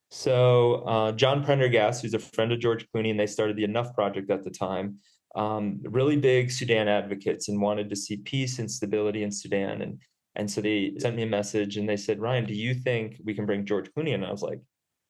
So John Prendergast, who's a friend of George Clooney, and they started the Enough Project at the time. Really big Sudan advocates and wanted to see peace and stability in Sudan. And so they sent me a message and they said, Ryan, do you think we can bring George Clooney in? And I was like,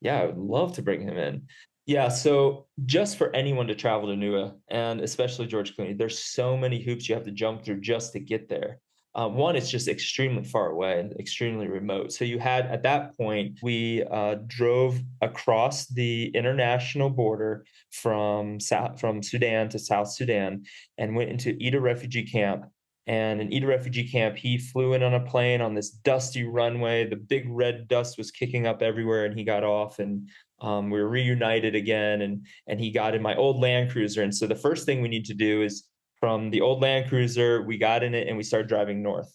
yeah, I would love to bring him in. Yeah, so just for anyone to travel to Nuba, and especially George Clooney, there's so many hoops you have to jump through just to get there. One, it's just extremely far away and extremely remote. So you had at that point, we drove across the international border from Sudan to South Sudan and went into Ida refugee camp. And in Ida refugee camp, he flew in on a plane on this dusty runway. The big red dust was kicking up everywhere, and he got off and we were reunited again. And he got in my old Land Cruiser. And so the first thing we need to do is from the old Land Cruiser, we got in it and we started driving north.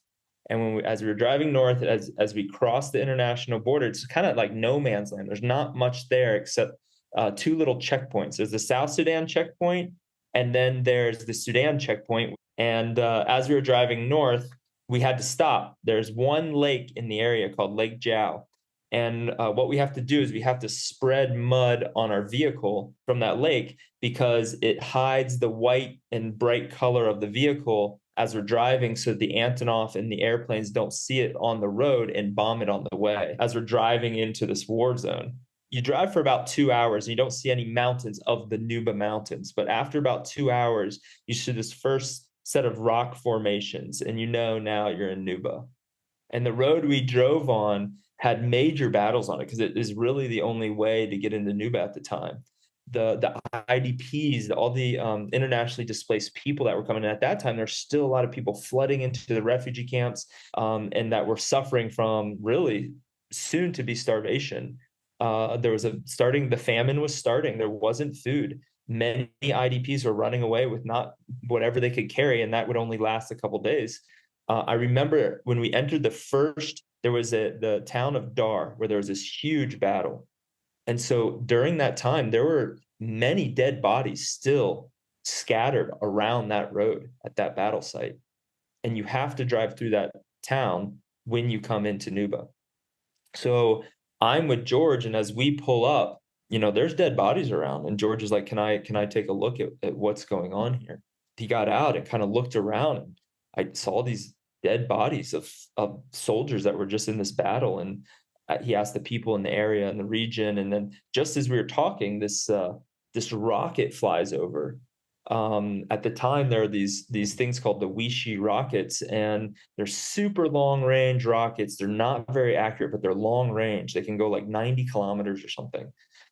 And as we were driving north, as we crossed the international border, it's kind of like no man's land. There's not much there except two little checkpoints. There's the South Sudan checkpoint, and then there's the Sudan checkpoint. And as we were driving north, we had to stop. There's one lake in the area called Lake Jow. And what we have to do is we have to spread mud on our vehicle from that lake because it hides the white and bright color of the vehicle as we're driving so the Antonov and the airplanes don't see it on the road and bomb it on the way as we're driving into this war zone. You drive for about 2 hours and you don't see any mountains of the Nuba Mountains. But after about 2 hours, you see this first set of rock formations, and you know now you're in Nuba. And the road we drove on had major battles on it because it is really the only way to get into Nuba at the time. The IDPs, all the internationally displaced people that were coming in at that time, there's still a lot of people flooding into the refugee camps and that were suffering from really soon to be starvation. There was the famine was starting. There wasn't food. Many IDPs were running away with not whatever they could carry, and that would only last a couple days. I remember when we entered there was the town of Dar where there was this huge battle. And so during that time, there were many dead bodies still scattered around that road at that battle site. And you have to drive through that town when you come into Nuba. So I'm with George, and as we pull up, there's dead bodies around. And George is like, can I take a look at what's going on here? He got out and kind of looked around, and I saw these dead bodies of soldiers that were just in this battle. And he asked the people in the area and the region. And then just as we were talking, this rocket flies over. At the time, there are these things called the Weishi rockets, and they're super long range rockets. They're not very accurate, but they're long range. They can go like 90 kilometers or something.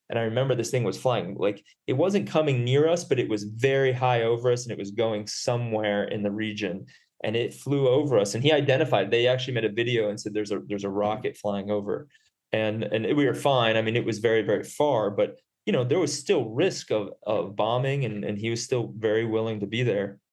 And I remember this thing was flying, like it wasn't coming near us, but it was very high over us and it was going somewhere in the region. And it flew over us. And he identified, they actually made a video and said there's a rocket flying over. And we were fine. I mean, it was very, very far, but there was still risk of bombing, and he was still very willing to be there.